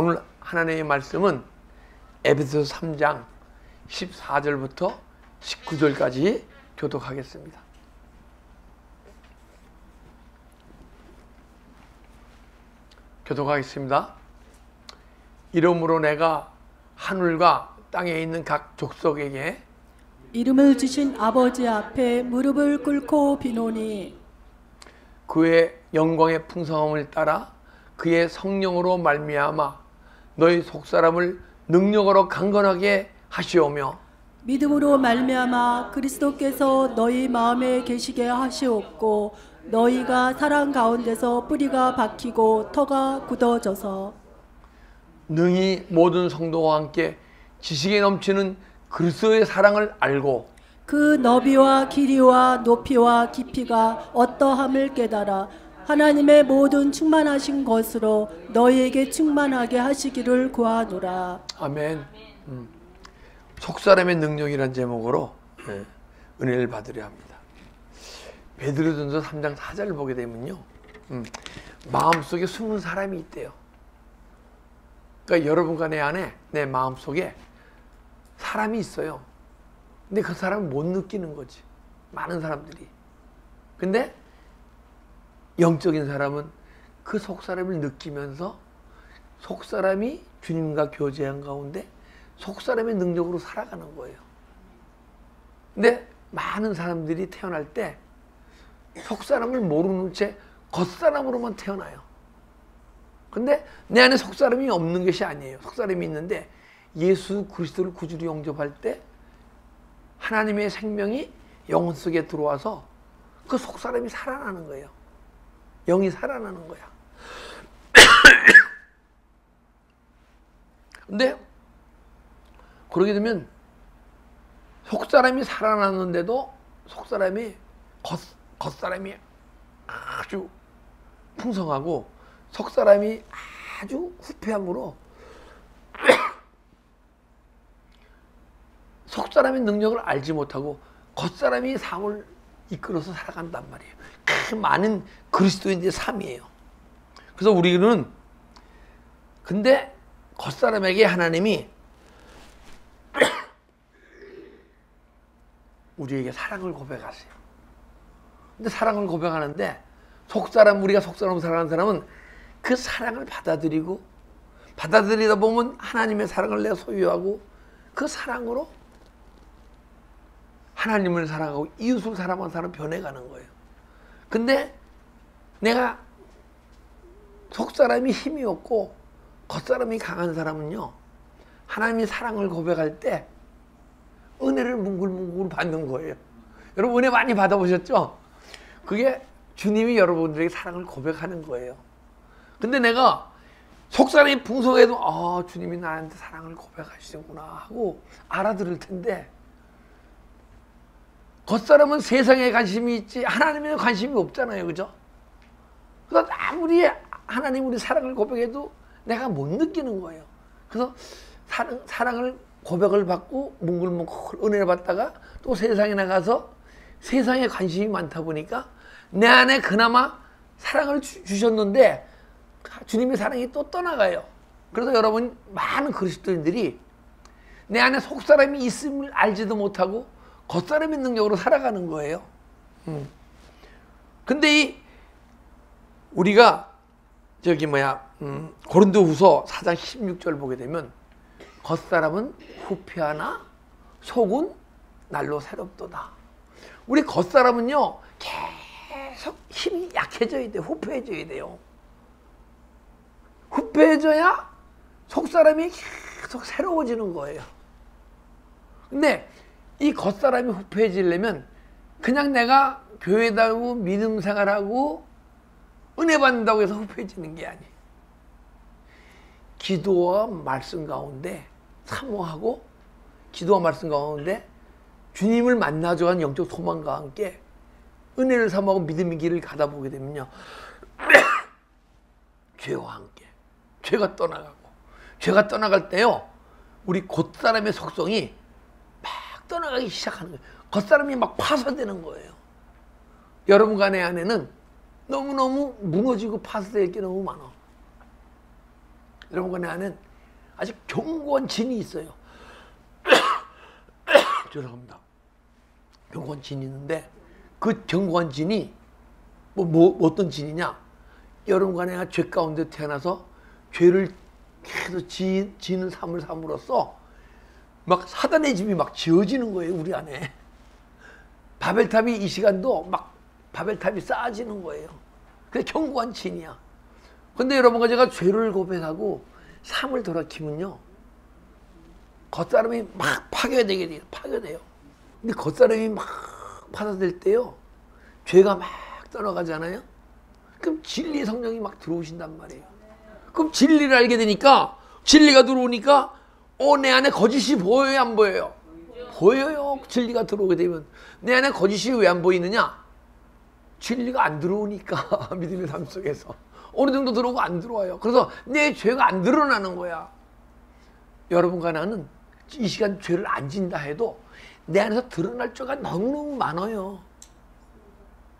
오늘 하나님의 말씀은 에베소서 3장 14절부터 19절까지 교독하겠습니다. 교독하겠습니다. 이러므로 내가 하늘과 땅에 있는 각 족속에게 이름을 주신 아버지 앞에 무릎을 꿇고 비노니 그의 영광의 풍성함을 따라 그의 성령으로 말미암아 너희 속사람을 능력으로 강건하게 하시오며 믿음으로 말미암아 그리스도께서 너희 마음에 계시게 하시옵고 너희가 사랑 가운데서 뿌리가 박히고 터가 굳어져서 능히 모든 성도와 함께 지식에 넘치는 그리스도의 사랑을 알고 그 너비와 길이와 높이와 깊이가 어떠함을 깨달아 하나님의 모든 충만하신 것으로 너희에게 충만하게 하시기를 구하노라. 아멘. 속사람의 능력이란 제목으로 은혜를 받으려 합니다. 베드로전서 3장 4절을 보게 되면요, 마음속에 숨은 사람이 있대요. 그러니까 여러분과 내 안에, 내 마음속에 사람이 있어요. 근데 그 사람은 못 느끼는 거지, 많은 사람들이. 근데 영적인 사람은 그 속사람을 느끼면서 속사람이 주님과 교제한 가운데 속사람의 능력으로 살아가는 거예요. 근데 많은 사람들이 태어날 때 속사람을 모르는 채 겉사람으로만 태어나요. 근데 내 안에 속사람이 없는 것이 아니에요. 속사람이 있는데 예수 그리스도를 구주로 영접할 때 하나님의 생명이 영혼 속에 들어와서 그 속사람이 살아나는 거예요. 영이 살아나는 거야. 근데 그러게 되면 속사람이 살아났는데도 속사람이 겉사람이 아주 풍성하고 속사람이 아주 후패함으로 속사람의 능력을 알지 못하고 겉사람이 삶을 이끌어서 살아간단 말이에요. 그 많은 그리스도인들의 삶이에요. 그래서 우리는 근데 겉사람에게 하나님이 우리에게 사랑을 고백하세요. 근데 사랑을 고백하는데 우리가 속사람으로 살아가는 사람은 그 사랑을 받아들이다 보면 하나님의 사랑을 내가 소유하고 그 사랑으로 하나님을 사랑하고 이웃을 사랑하는 사람 변해가는 거예요. 근데 내가 속사람이 힘이 없고 겉사람이 강한 사람은요, 하나님이 사랑을 고백할 때 은혜를 뭉글뭉글 받는 거예요. 여러분 은혜 많이 받아보셨죠? 그게 주님이 여러분들에게 사랑을 고백하는 거예요. 근데 내가 속사람이 풍성해도 주님이 나한테 사랑을 고백하시는구나 하고 알아들을 텐데 겉사람은 세상에 관심이 있지 하나님에 관심이 없잖아요. 그죠? 그래서 아무리 하나님 우리 사랑을 고백해도 내가 못 느끼는 거예요. 그래서 사랑을 고백을 받고 뭉글뭉글 은혜를 받다가 또 세상에 나가서 세상에 관심이 많다 보니까 내 안에 그나마 사랑을 주셨는데 주님의 사랑이 또 떠나가요. 그래서 여러분 많은 그리스도인들이 내 안에 속사람이 있음을 알지도 못하고 겉사람의 능력으로 살아가는 거예요. 근데 우리가 고린도후서 4장 16절 보게 되면 겉사람은 후패하나 속은 날로 새롭도다. 우리 겉사람은요 계속 힘이 약해져야 돼요. 후패해져야 돼요. 후패해져야 속사람이 계속 새로워지는 거예요. 근데 이 겉사람이 후패해지려면 그냥 내가 교회 다니고 믿음 생활하고 은혜 받는다고 해서 후패해지는 게 아니에요. 기도와 말씀 가운데 사모하고 기도와 말씀 가운데 주님을 만나줘가는 영적 소망과 함께 은혜를 사모하고 믿음의 길을 가다 보게 되면요 죄와 함께 죄가 떠나갈 때요 우리 겉사람의 속성이 막 떠나가기 시작하는 거예요. 겉사람이 막 파쇄되는 거예요. 여러분과 내 안에는 너무너무 무너지고 파쇄될 게 너무 많아. 여러분 그 안에는 아주 견고한 진이 있어요. 죄송합니다. 견고한 진이 있는데 그 견고한 진이 어떤 진이냐? 여러분 간에 죄 가운데 태어나서 죄를 계속 지는 삶을 삼으로써 막 사단의 집이 막 지어지는 거예요, 우리 안에. 바벨탑이 이 시간도 막 바벨탑이 쌓아지는 거예요. 그게 견고한 진이야. 근데 여러분과 제가 죄를 고백하고 삶을 돌아키면요, 겉사람이 막 파괴되게 돼요. 파괴돼요. 근데 겉사람이 막 파괴될 때요, 죄가 막 떠나가잖아요. 그럼 진리의 성령이 막 들어오신단 말이에요. 그럼 진리를 알게 되니까, 진리가 들어오니까 내 안에 거짓이 보여요, 안 보여요? 보여요. 진리가 들어오게 되면. 내 안에 거짓이 왜 안 보이느냐? 진리가 안 들어오니까. 믿음의 삶 속에서 어느 정도 들어오고 안 들어와요. 그래서 내 죄가 안 드러나는 거야. 여러분과 나는 이 시간 죄를 안 진다 해도 내 안에서 드러날 죄가 너무너무 많아요.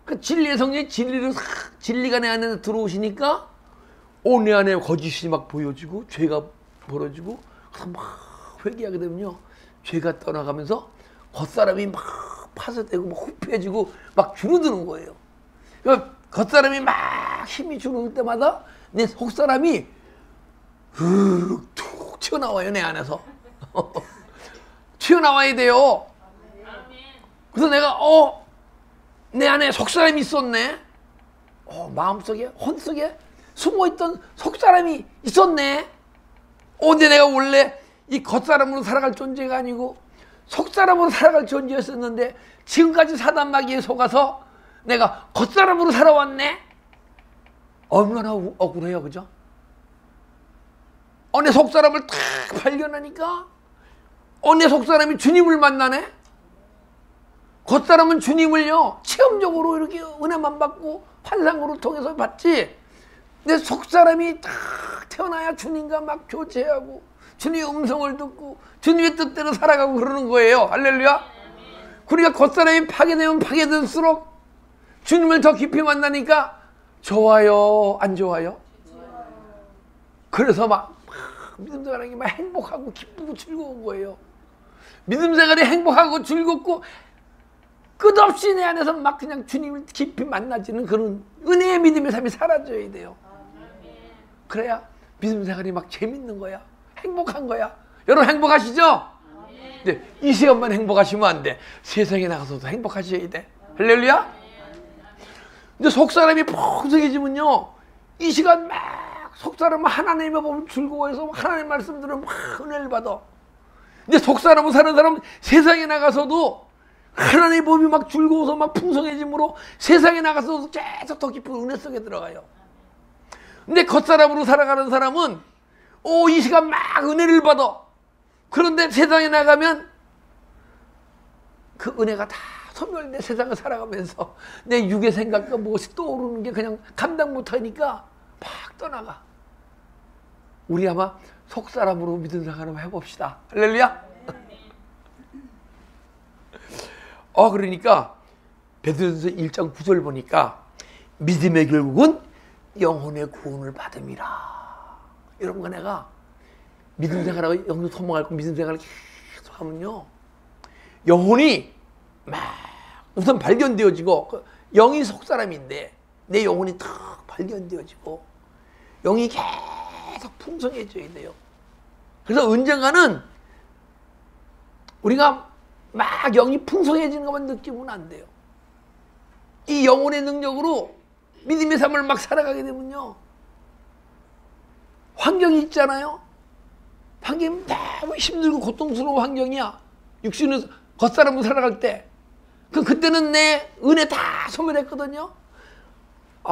그 진리의 성령이 진리가 내 안에 들어오시니까 내 안에 거짓이 막 보여지고 죄가 벌어지고, 그래서 막 회개하게 되면요, 죄가 떠나가면서 겉사람이 막 파쇄되고 막 후패지고 막 줄어드는 거예요. 그러니까 겉사람이 막 힘이 줄어들 때마다 내 속사람이 툭 튀어나와요, 내 안에서. 튀어나와야 돼요. 그래서 내가 내 안에 속사람이 있었네. 마음속에, 혼속에 숨어있던 속사람이 있었네. 근데 내가 원래 이 겉사람으로 살아갈 존재가 아니고 속사람으로 살아갈 존재였었는데 지금까지 사단 마귀에 속아서 내가 겉사람으로 살아왔네. 얼마나 억울해요, 그죠? 내 속사람을 탁 발견하니까 내 속사람이 주님을 만나네. 겉사람은 주님을요 체험적으로 이렇게 은혜만 받고 환상으로 통해서 받지, 내 속사람이 딱 태어나야 주님과 막 교제하고 주님의 음성을 듣고 주님의 뜻대로 살아가고 그러는 거예요. 할렐루야. 그러니까 겉사람이 파괴되면 파괴될수록 주님을 더 깊이 만나니까 좋아요, 안 좋아요? 그래서 막 믿음 생활이 막 행복하고 기쁘고 즐거운 거예요. 믿음 생활이 행복하고 즐겁고 끝없이 내 안에서 막 그냥 주님을 깊이 만나지는 그런 은혜의 믿음의 삶이 사라져야 돼요. 그래야 믿음 생활이 막 재밌는 거야. 행복한 거야. 여러분 행복하시죠? 네, 이 시간만 행복하시면 안 돼. 세상에 나가서도 행복하셔야 돼. 할렐루야. 근데 속사람이 풍성해지면요, 이 시간 막 속사람은 하나님의 법을 즐거워해서 하나님 말씀 들으면 막 은혜를 받아. 근데 속사람으로 사는 사람은 세상에 나가서도 하나님의 법이 막 즐거워서 막 풍성해짐으로 세상에 나가서도 계속 더 깊은 은혜 속에 들어가요. 근데 겉사람으로 살아가는 사람은 이 시간 막 은혜를 받아. 그런데 세상에 나가면 그 은혜가 다 소멸돼. 세상을 살아가면서 내 육의 생각과 무엇이 떠오르는 게 그냥 감당 못하니까 막 떠나가. 우리 아마 속사람으로 믿은 생활 한번 해봅시다. 할렐루야. 그러니까 베드로전서 1장 9절 보니까 믿음의 결국은 영혼의 구원을 받음이라. 여러분과 내가 믿음 생활하고 영혼 소망할 거 믿음 생활을 계속 하면요, 영혼이 막 우선 발견되어지고, 영이 속사람인데 내 영혼이 탁 발견되어지고 영이 계속 풍성해져야 돼요. 그래서 언젠가는 우리가 막 영이 풍성해지는 것만 느끼면 안 돼요. 이 영혼의 능력으로 믿음의 삶을 막 살아가게 되면요, 환경이 있잖아요. 환경이 너무 힘들고 고통스러운 환경이야. 육신의 겉사람으로 살아갈 때. 그때는 내 은혜 다 소멸했거든요.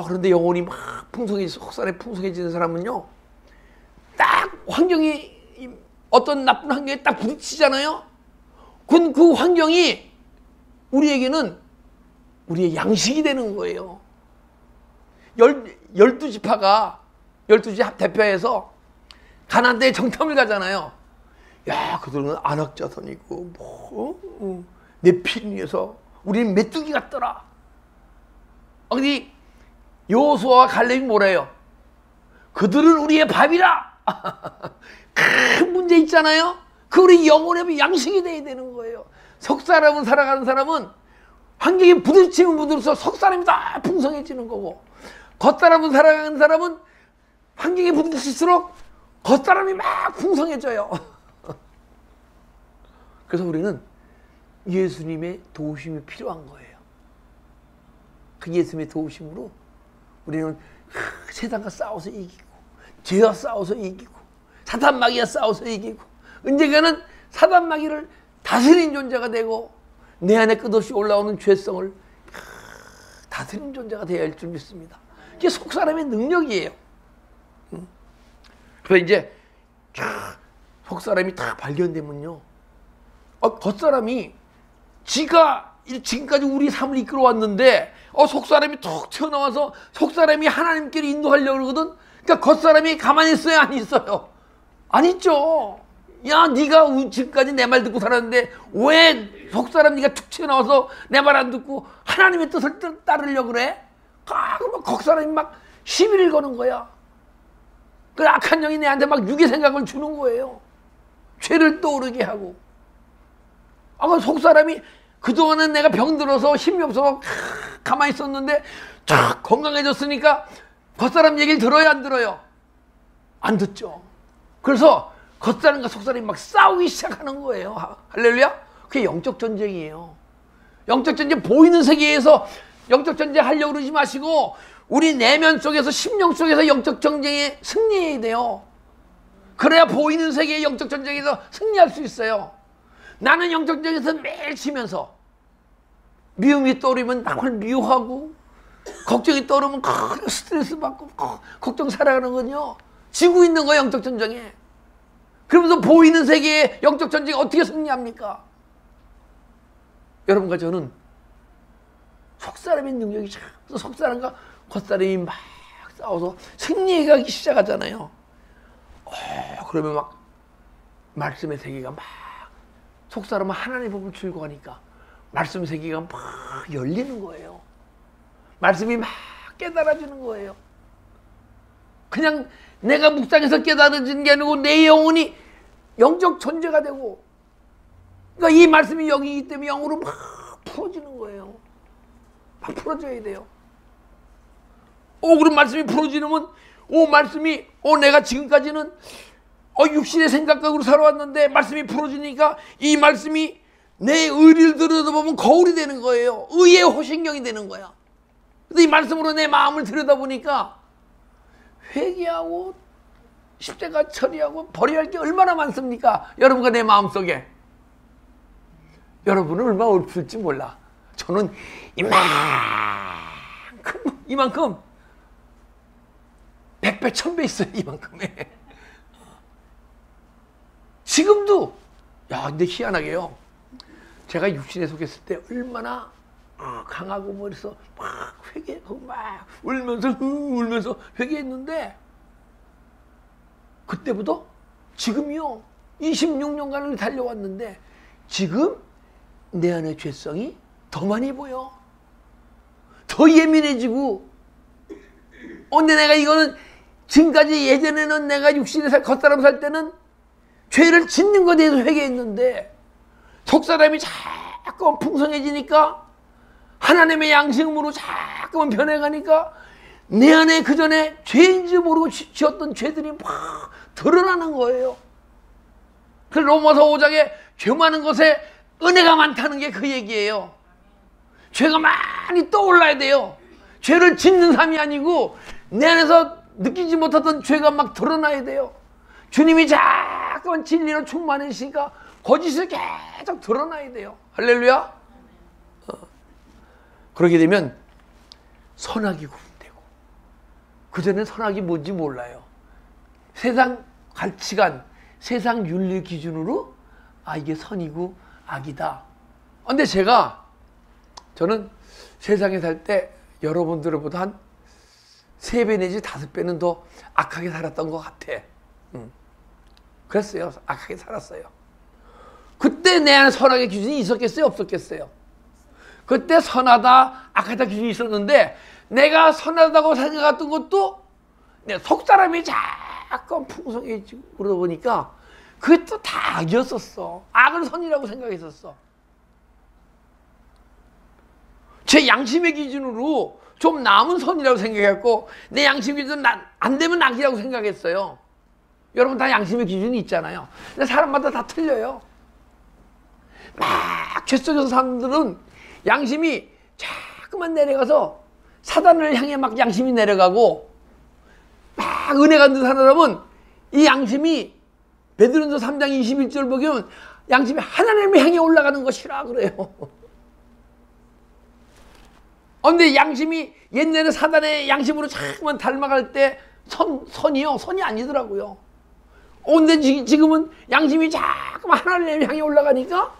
그런데 영혼이 막 풍성해지고 속살에 풍성해지는 사람은요, 딱 환경이 어떤 나쁜 환경에 딱 부딪히잖아요. 그 환경이 우리에게는 우리의 양식이 되는 거예요. 12지파가 12지 대표해서 가나안 땅에 정탐을 가잖아요. 야, 그들은 안악자손이고 내 피를 위해서 우리는 메뚜기 같더라. 근데 여호수아와 갈렙이 뭐래요? 그들은 우리의 밥이라. 큰 문제 있잖아요. 그 우리 영혼의 양식이 돼야 되는 거예요. 속 사람은 살아가는 사람은 환경이 부딪히면 부딪힐수록 속 사람이 다 풍성해지는 거고, 겉 사람은 살아가는 사람은 환경이 부딪힐수록 겉 사람이 막 풍성해져요. 그래서 우리는 예수님의 도우심이 필요한 거예요. 그 예수님의 도우심으로 우리는 세상과 싸워서 이기고, 죄와 싸워서 이기고, 사단 마귀와 싸워서 이기고, 언젠가는 사단 마귀를 다스리는 존재가 되고, 내 안에 끝없이 올라오는 죄성을 다스리는 존재가 되어야 할 줄 믿습니다. 이게 속 사람의 능력이에요. 그래서 이제 속 사람이 다 발견되면요, 겉 사람이 지가 지금까지 우리 삶을 이끌어 왔는데, 속 사람이 툭 튀어나와서 속 사람이 하나님께로 인도하려고 그러거든. 그러니까 겉 사람이 가만히 있어요, 안 있어요? 안 있죠. 야, 네가 지금까지 내 말 듣고 살았는데 왜 속 사람 네가 툭 튀어나와서 내 말 안 듣고 하나님의 뜻을 따르려고 그래? 그러면 겉 사람이 막 시비를 거는 거야. 그 악한 영이 내한테 막 유괴 생각을 주는 거예요. 죄를 떠오르게 하고. 속 사람이 그동안은 내가 병들어서 힘이 없어서 가만히 있었는데 쫙 건강해졌으니까 겉사람 얘기를 들어요, 안 들어요? 안 듣죠. 그래서 겉사람과 속사람이 막 싸우기 시작하는 거예요. 할렐루야? 그게 영적 전쟁이에요. 영적 전쟁, 보이는 세계에서 영적 전쟁 하려고 그러지 마시고 우리 내면 속에서, 심령 속에서 영적 전쟁에 승리해야 돼요. 그래야 보이는 세계의 영적 전쟁에서 승리할 수 있어요. 나는 영적 전쟁에서 매일 치면서 미움이 떠오르면 남을 미워하고, 걱정이 떠오르면 스트레스 받고 걱정 살아가는 건요, 지고 있는 거예요, 영적 전쟁에. 그러면서 보이는 세계의 영적 전쟁에 어떻게 승리합니까? 여러분과 저는 속사람의 능력이 참, 속사람과 겉사람이 막 싸워서 승리해가기 시작하잖아요. 그러면 막 말씀의 세계가 막, 속사람은 하나님의 법을 즐거워하니까 말씀 세계가 막 열리는 거예요. 말씀이 막 깨달아지는 거예요. 그냥 내가 묵상해서 깨달아지는 게 아니고 내 영혼이 영적 존재가 되고, 그러니까 이 말씀이 영이기 때문에 영으로 막 풀어지는 거예요. 막 풀어져야 돼요. 그런 말씀이 풀어지면, 말씀이, 내가 지금까지는 육신의 생각각으로 살아왔는데 말씀이 풀어지니까 이 말씀이 내 의리를 들여다보면 거울이 되는 거예요. 의의 호신경이 되는 거야. 그래서 이 말씀으로 내 마음을 들여다보니까 회개하고 십자가 처리하고 버려야 할 게 얼마나 많습니까? 여러분과 내 마음속에. 여러분은 얼마나 읊을지 몰라. 저는 이만큼 100배, 1000배 있어요. 이만큼에. 지금도, 근데 희한하게요, 제가 육신에 속했을 때 얼마나 강하고 그래서 막 회개하고 막 울면서 회개했는데, 그때보다 지금요 26년간을 달려왔는데 지금 내 안의 죄성이 더 많이 보여. 더 예민해지고. 근데 내가 이거는 지금까지, 예전에는 내가 육신에 겉사람 살 때는 죄를 짓는 것에 대해서 회개했는데, 속사람이 자꾸만 풍성해지니까, 하나님의 양식으로 자꾸만 변해가니까 내 안에 그전에 죄인지 모르고 지었던 죄들이 막 드러나는 거예요. 그 로마서 5장에 죄 많은 것에 은혜가 많다는 게 그 얘기예요. 죄가 많이 떠올라야 돼요. 죄를 짓는 삶이 아니고 내 안에서 느끼지 못하던 죄가 막 드러나야 돼요. 주님이 자꾸만 진리로 충만하시니까 거짓을 계속 드러나야 돼요. 할렐루야. 그렇게 되면 선악이 구분되고, 그전엔 선악이 뭔지 몰라요. 세상 가치관, 세상 윤리 기준으로 이게 선이고 악이다. 근데 저는 세상에 살 때 여러분들보다 한 3배 내지 5배는 더 악하게 살았던 것 같아. 그랬어요. 악하게 살았어요. 그때 내 안에 선악의 기준이 있었겠어요? 없었겠어요? 그때 선하다, 악하다 기준이 있었는데, 내가 선하다고 생각했던 것도 내 속사람이 조금 풍성해지고 그러다 보니까 그게 또 다 악이었었어. 악을 선이라고 생각했었어. 제 양심의 기준으로 좀 남은 선이라고 생각했고 내 양심의 기준은 안 되면 악이라고 생각했어요. 여러분 다 양심의 기준이 있잖아요. 근데 사람마다 다 틀려요. 막 죄 속에서 사람들은 양심이 자꾸만 내려가서 사단을 향해 막 양심이 내려가고 막 은혜가 있는 사람은 이 양심이 베드로전서 3장 21절 보면 양심이 하나님을 향해 올라가는 것이라 그래요. 근데 양심이 옛날에 사단의 양심으로 자꾸만 닮아갈 때 선이 아니더라고요. 근데 지금은 양심이 자꾸만 하나님을 향해 올라가니까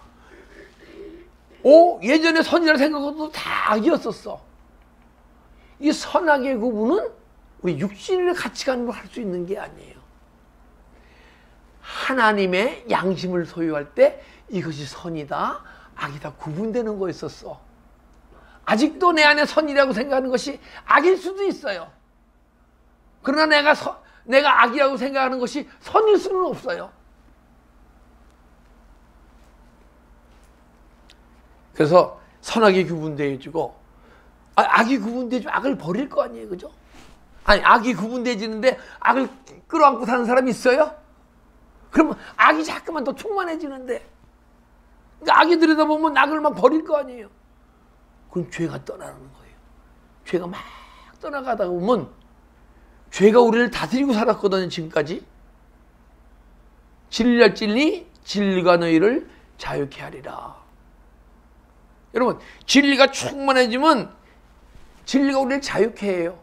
예전에 선이라 생각해도 다 악이었었어. 이 선악의 구분은 우리 육신의 가치관으로 할 수 있는 게 아니에요. 하나님의 양심을 소유할 때 이것이 선이다, 악이다 구분되는 거였었어. 아직도 내 안에 선이라고 생각하는 것이 악일 수도 있어요. 그러나 내가 악이라고 생각하는 것이 선일 수는 없어요. 그래서 선악이 구분되어지고 악이 구분되어지면 악을 버릴 거 아니에요, 그죠? 아니 악이 구분되어지는데 악을 끌어안고 사는 사람이 있어요? 그러면 악이 자꾸만 더 충만해지는데, 그러니까 악이 들여다보면 악을 막 버릴 거 아니에요. 그럼 죄가 떠나는 거예요. 죄가 막 떠나가다 보면 죄가 우리를 다스리고 살았거든요, 지금까지. 진리할 진리, 진리가 너희를 자유케 하리라. 여러분, 진리가 충만해지면 진리가 우리를 자유케 해요.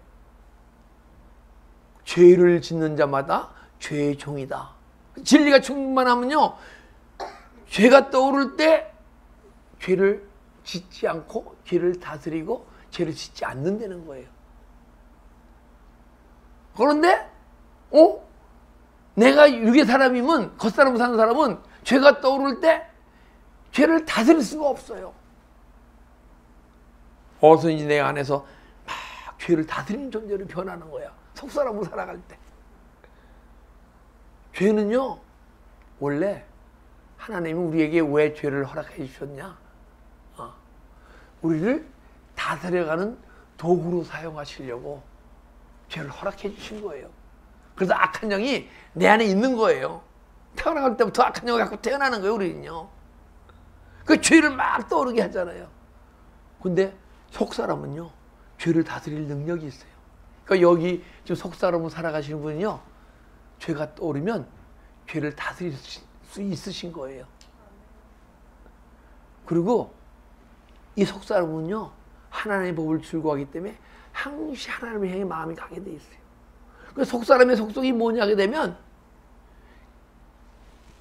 죄를 짓는 자마다 죄의 종이다. 진리가 충만하면요, 죄가 떠오를 때 죄를 짓지 않고 죄를 다스리고 죄를 짓지 않는다는 거예요. 그런데 내가 육의 사람이면, 겉사람 사는 사람은 죄가 떠오를 때 죄를 다스릴 수가 없어요. 어서인지 내 안에서 막 죄를 다스리는 존재로 변하는 거야. 속사람으로 살아갈 때. 죄는요, 원래 하나님이 우리에게 왜 죄를 허락해 주셨냐? 우리를 다스려가는 도구로 사용하시려고 죄를 허락해 주신 거예요. 그래서 악한 영이 내 안에 있는 거예요. 태어날 때부터 악한 영을 갖고 태어나는 거예요, 우리는요. 그 죄를 막 떠오르게 하잖아요. 근데 속사람은요, 죄를 다스릴 능력이 있어요. 그러니까 여기 지금 속사람으로 살아가시는 분은요, 죄가 떠오르면 죄를 다스릴 수 있으신 거예요. 그리고 이 속사람은요, 하나님의 법을 즐거워하기 때문에 항시 하나님을 향해 마음이 가게 돼 있어요. 그래서 속사람의 속성이 뭐냐 하게 되면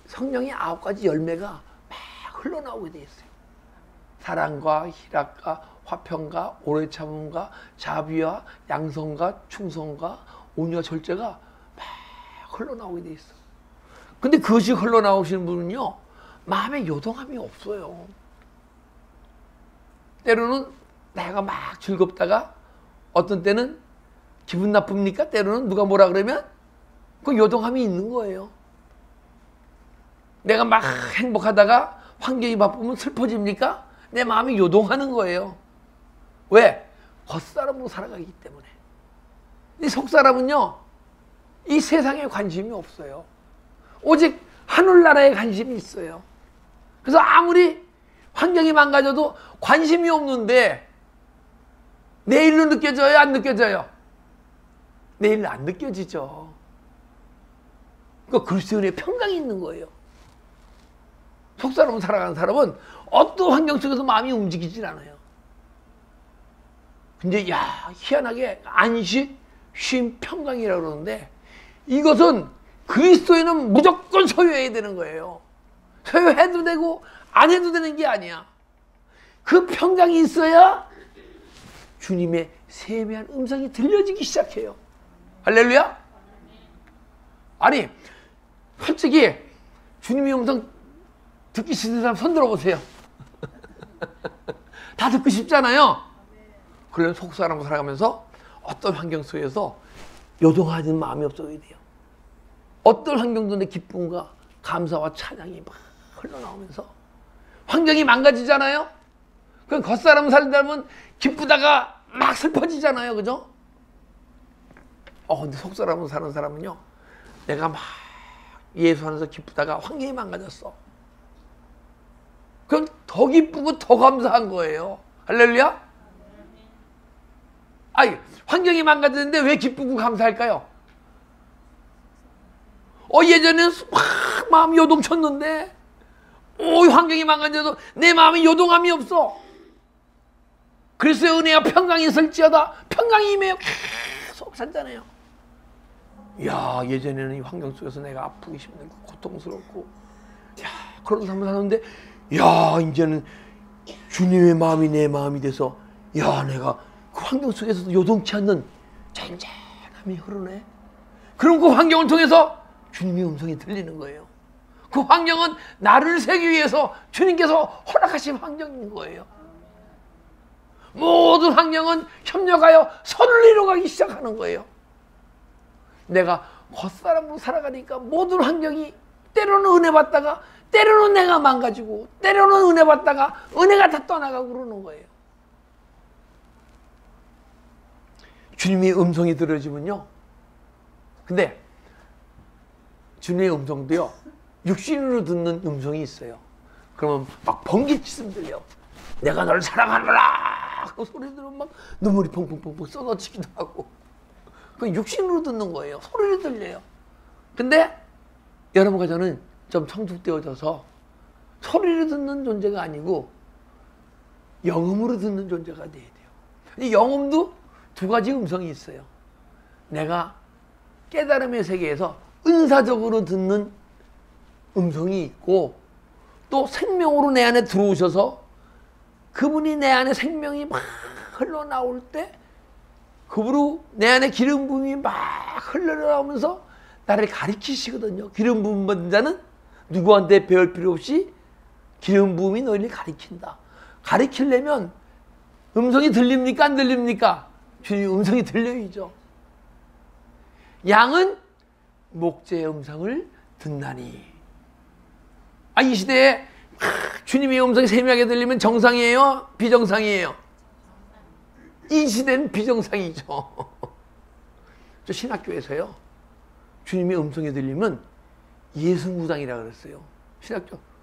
성령의 9가지 열매가 막 흘러나오게 돼 있어요. 사랑과 희락과 화평과 오래 참음과 자비와 양성과 충성과 온유와 절제가 막 흘러나오게 돼 있어. 근데 그것이 흘러나오시는 분은요, 마음에 요동함이 없어요. 때로는 내가 막 즐겁다가 어떤 때는 기분 나쁩니까? 때로는 누가 뭐라 그러면 그 요동함이 있는 거예요. 내가 막 행복하다가 환경이 바쁘면 슬퍼집니까? 내 마음이 요동하는 거예요. 왜? 겉사람으로 살아가기 때문에. 이 속사람은요, 이 세상에 관심이 없어요. 오직 하늘나라에 관심이 있어요. 그래서 아무리 환경이 망가져도 관심이 없는데 내일로 느껴져요? 안 느껴져요? 내일은 안 느껴지죠. 그러니까 그리스도인의 평강이 있는 거예요. 속사람으로 살아가는 사람은 어떤 환경 속에서 마음이 움직이질 않아요. 근데 희한하게 안식, 쉼, 평강이라고 그러는데 이것은 그리스도인은 무조건 소유해야 되는 거예요. 소유해도 되고 안 해도 되는 게 아니야. 그 평강이 있어야 주님의 세미한 음성이 들려지기 시작해요. 할렐루야? 아니, 솔직히 주님의 음성 듣기 싫은 사람 손 들어보세요. 다 듣고 싶잖아요. 그러면 속사람으로 살아가면서 어떤 환경 속에서 요동하는 마음이 없어야 돼요. 어떤 환경도 내 기쁨과 감사와 찬양이 막 흘러나오면서 환경이 망가지잖아요. 그럼 겉사람 살다면 기쁘다가 막 슬퍼지잖아요. 그죠? 근데 속사람으로 사는 사람은요, 내가 막 예수 안에서 기쁘다가 환경이 망가졌어. 그럼 더 기쁘고 더 감사한 거예요. 할렐루야? 아니, 환경이 망가졌는데 왜 기쁘고 감사할까요? 예전에는 막 마음이 요동쳤는데, 환경이 망가져도 내 마음이 요동함이 없어. 그래서 은혜와 평강이 있을지어다. 평강이 임해요. 계속 살잖아요. 야, 예전에는 이 환경 속에서 내가 아프고 힘들고 고통스럽고, 그런 삶을 사는데, 이제는 주님의 마음이 내 마음이 돼서, 내가 그 환경 속에서도 요동치 않는 잔잔함이 흐르네. 그럼 그 환경을 통해서 주님의 음성이 들리는 거예요. 그 환경은 나를 세기 위해서 주님께서 허락하신 환경인 거예요. 모든 환경은 협력하여 선을 이루어가기 시작하는 거예요. 내가 겉사람으로 살아가니까 모든 환경이 때로는 은혜 받다가 때로는 내가 망가지고 때로는 은혜 받다가 은혜가 다 떠나가고 그러는 거예요. 주님의 음성이 들어지면요. 근데 주님의 음성도요, 육신으로 듣는 음성이 있어요. 그러면 막 번개치듯 들려. 내가 너를 사랑하노라 그 소리 들으면 막 눈물이 펑펑펑펑 쏟아지기도 하고. 그 육신으로 듣는 거예요. 소리를 들려요. 근데 여러분과 저는 좀 성숙되어져서 소리를 듣는 존재가 아니고 영음으로 듣는 존재가 돼야 돼요. 이 영음도 두 가지 음성이 있어요. 내가 깨달음의 세계에서 은사적으로 듣는 음성이 있고, 또 생명으로 내 안에 들어오셔서 그분이 내 안에 생명이 막 흘러나올 때 그분으로 내 안에 기름 부음이 막 흘러나오면서 나를 가리키시거든요. 기름 부음 받은 자는 누구한테 배울 필요 없이 기름 부음이 너희를 가리킨다. 가리키려면 음성이 들립니까? 안 들립니까? 주님 음성이 들려야죠. 양은 목자의 음성을 듣나니. 이 시대에 주님의 음성이 세미하게 들리면 정상이에요? 비정상이에요? 이 시대는 비정상이죠. 저 신학교에서요, 주님의 음성이 들리면 예승무당이라고 그랬어요.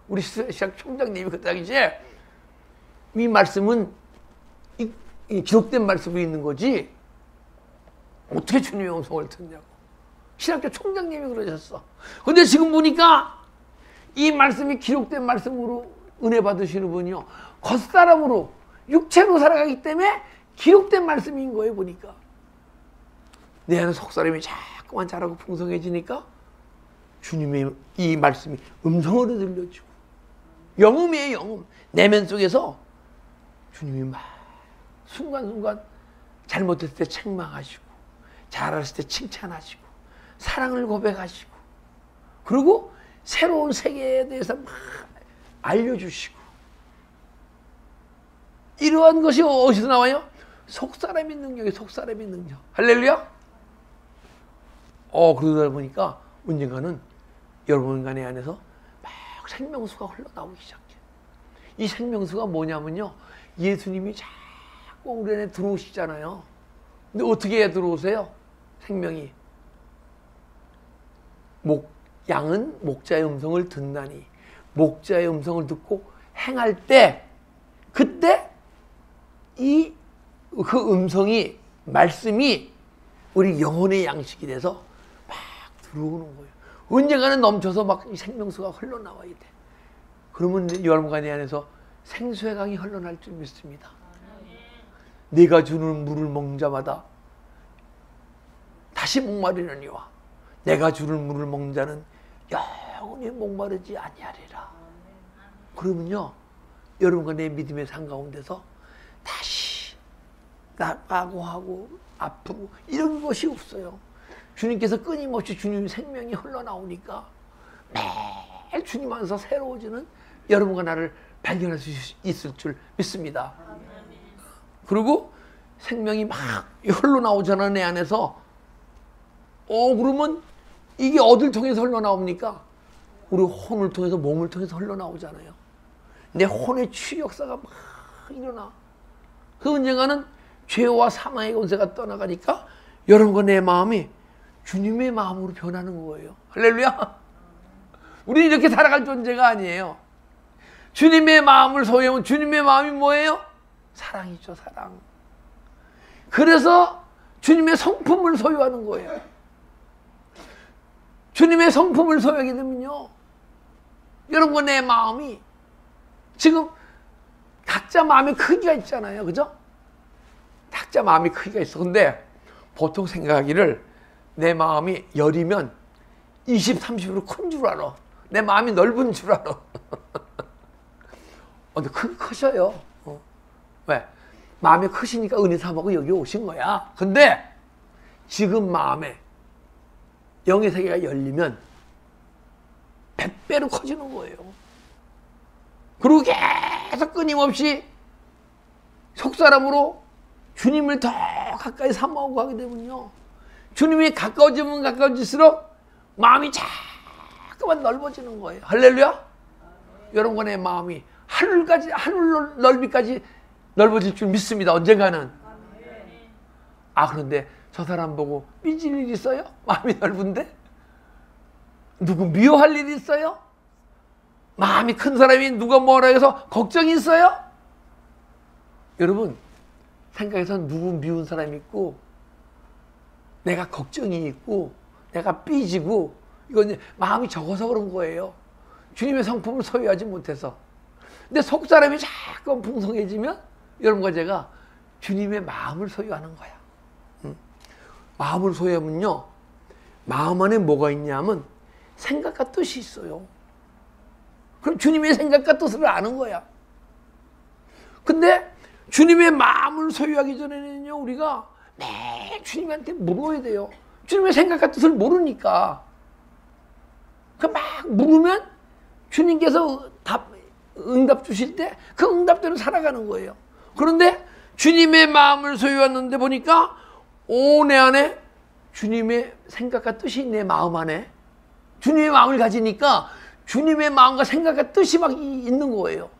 우리 신학 총장님이 그 당시에 이 말씀은 이 기록된 말씀이 있는 거지 어떻게 주님의 음성을 듣냐고 신학교 총장님이 그러셨어. 근데 지금 보니까 이 말씀이 기록된 말씀으로 은혜 받으시는 분이요, 겉사람으로 육체로 살아가기 때문에 기록된 말씀인 거예요. 보니까 내 안에 속사람이 자꾸만 자라고 풍성해지니까 주님의 이 말씀이 음성으로 들려지고, 영음이에요. 영음. 내면 속에서 주님이 막 순간순간 잘못했을 때 책망하시고, 잘했을 때 칭찬하시고, 사랑을 고백하시고, 그리고 새로운 세계에 대해서 막 알려주시고. 이러한 것이 어디서 나와요? 속사람의 능력이 속사람의 능력. 할렐루야. 그러다 보니까 언젠가는 여러분 내 안에서 막 생명수가 흘러나오기 시작해. 이 생명수가 뭐냐면요, 예수님이 자꾸 우리 안에 들어오시잖아요. 근데 어떻게 해야 들어오세요? 생명이. 양은 목자의 음성을 듣나니. 목자의 음성을 듣고 행할 때, 그때 그 음성이, 말씀이 우리 영혼의 양식이 돼서 막 들어오는 거예요. 언젠가는 넘쳐서 막 이 생명수가 흘러나와야 돼. 그러면 여러분과 내 안에서 생수의 강이 흘러날 줄 믿습니다. 내가 주는 물을 먹는 자마다 다시 목마르느니와 내가 주는 물을 먹는 자는 영원히 목마르지 아니하리라. 그러면요, 여러분과 내 믿음의 삶 가운데서 다시 나가고 하고 아프고 이런 것이 없어요. 주님께서 끊임없이 주님의 생명이 흘러나오니까 매일 주님 안에서 새로워지는 여러분과 나를 발견할 수 있을 줄 믿습니다. 그리고 생명이 막 흘러나오잖아, 내 안에서. 그러면 이게 어딜 통해서 흘러나옵니까? 우리 혼을 통해서, 몸을 통해서 흘러나오잖아요. 내 혼의 취역사가 막 일어나. 그 언젠가는 죄와 사망의 권세가 떠나가니까 여러분과 내 마음이 주님의 마음으로 변하는 거예요. 할렐루야. 우리는 이렇게 살아갈 존재가 아니에요. 주님의 마음을 소유하면 주님의 마음이 뭐예요? 사랑이죠, 사랑. 그래서 주님의 성품을 소유하는 거예요. 주님의 성품을 소유하게 되면요, 여러분과 내 마음이, 지금 각자 마음의 크기가 있잖아요. 그죠? 각자 마음의 크기가 있어. 근데 보통 생각하기를 내 마음이 열이면 20, 30으로 큰 줄 알아. 내 마음이 넓은 줄 알아. 근데 크셔요. 왜? 마음이 크시니까 은혜 삼하고 여기 오신 거야. 근데 지금 마음에 영의 세계가 열리면 100배로 커지는 거예요. 그리고 계속 끊임없이 속사람으로 주님을 더 가까이 삼아오고 하게 되면요, 주님이 가까워지면 가까워질수록 마음이 자꾸만 넓어지는 거예요. 할렐루야. 여러분과 내 마음이 하늘까지, 하늘 넓이까지 넓어질 줄 믿습니다. 언젠가는. 그런데 저 사람 보고 삐질 일 있어요? 마음이 넓은데? 누구 미워할 일 있어요? 마음이 큰 사람이 누가 뭐라 해서 걱정이 있어요? 여러분, 생각해서 누구 미운 사람이 있고, 내가 걱정이 있고, 내가 삐지고, 이건 마음이 적어서 그런 거예요. 주님의 성품을 소유하지 못해서. 근데 속 사람이 자꾸 풍성해지면 여러분과 제가 주님의 마음을 소유하는 거야. 마음을 소유하면요, 마음 안에 뭐가 있냐면 생각과 뜻이 있어요. 그럼 주님의 생각과 뜻을 아는 거야. 근데 주님의 마음을 소유하기 전에는요, 우리가 매일 주님한테 물어야 돼요. 주님의 생각과 뜻을 모르니까. 막 물으면 주님께서 응답 주실 때 그 응답대로 살아가는 거예요. 그런데 주님의 마음을 소유하는데 보니까 내 안에 주님의 생각과 뜻이 내 마음 안에, 주님의 마음을 가지니까 주님의 마음과 생각과 뜻이 막 있는 거예요.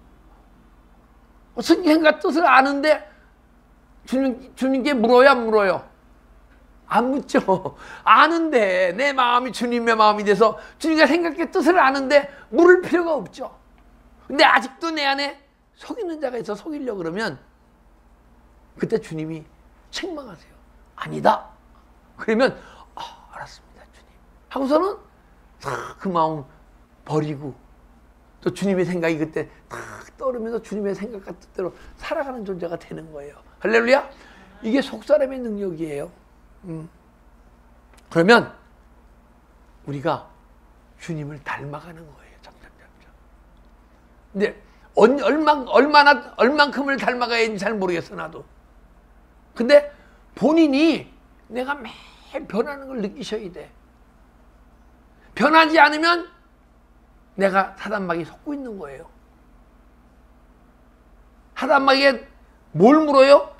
생각과 뜻을 아는데 주님께 물어요, 안 물어요? 안 묻죠. 아는데, 내 마음이 주님의 마음이 돼서 주님과 생각과 뜻을 아는데 물을 필요가 없죠. 근데 아직도 내 안에 속이는 자가 있어. 속이려고 그러면 그때 주님이 책망하세요. 아니다. 그러면 알았습니다, 주님 하고서는 그 마음 버리고 또 주님의 생각이 그때 탁 떠오르면서 주님의 생각과 뜻대로 살아가는 존재가 되는 거예요. 할렐루야. 이게 속사람의 능력이에요. 그러면 우리가 주님을 닮아가는 거예요. 점점. 근데 얼만큼을 닮아가야 하는지 잘 모르겠어, 나도. 근데 본인이 내가 매일 변하는 걸 느끼셔야 돼. 변하지 않으면 내가 사단마귀에 속고 있는 거예요. 사단마귀에 뭘 물어요?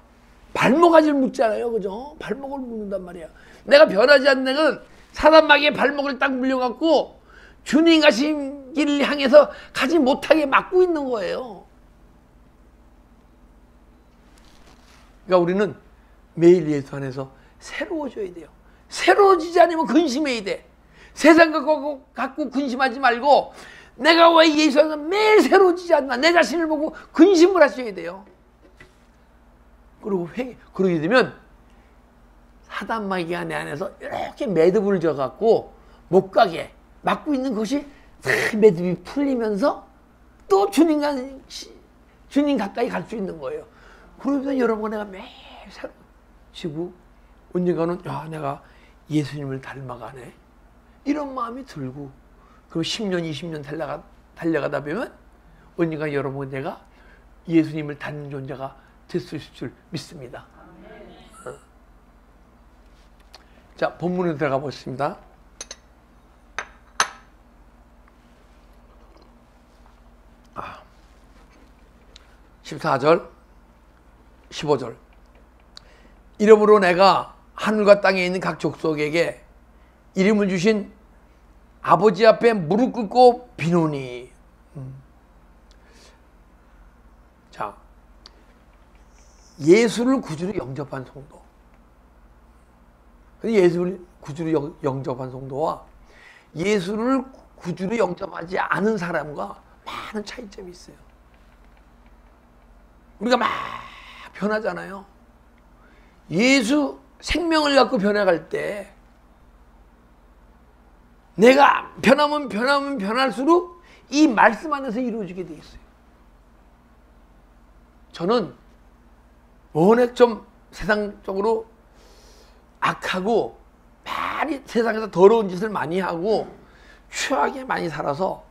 발목아지를 묻잖아요. 그죠? 발목을 묻는단 말이야. 내가 변하지 않는 데는 사단마귀의 발목을 딱 물려갖고 주님 가신 길을 향해서 가지 못하게 막고 있는 거예요. 그러니까 우리는 매일 예수 안에서 새로워져야 돼요. 새로워지지 않으면 근심해야 돼. 세상 갖고 근심하지 말고 내가 왜 예수 안에서 매일 새로워지지 않나, 내 자신을 보고 근심을 하셔야 돼요. 그리고 그러게 되면 사단마귀가 내 안에서 이렇게 매듭을 져갖고 못 가게 막고 있는 것이 매듭이 풀리면서 또 주님 가까이 갈 수 있는 거예요. 그러면서 여러분, 내가 매일 새로워지고 언젠가는 내가 예수님을 닮아가네, 이런 마음이 들고, 그리고 10년 20년 달려가다 보면 언젠가 여러분, 내가 예수님을 닮는 존재가 될 수 있을 줄 믿습니다. 자, 본문으로 들어가 보겠습니다. 아, 14절, 15절. 이러므로 내가 하늘과 땅에 있는 각 족속에게 이름을 주신 아버지 앞에 무릎 꿇고 비노니. 자, 예수를 구주로 영접한 성도. 예수를 구주로 영접한 성도와 예수를 구주로 영접하지 않은 사람과 많은 차이점이 있어요. 우리가 막 변하잖아요. 예수 생명을 갖고 변해갈 때 내가 변하면 변할수록 이 말씀 안에서 이루어지게 돼 있어요. 저는 워낙 좀 세상적으로 악하고 많이 세상에서 더러운 짓을 많이 하고 추하게 많이 살아서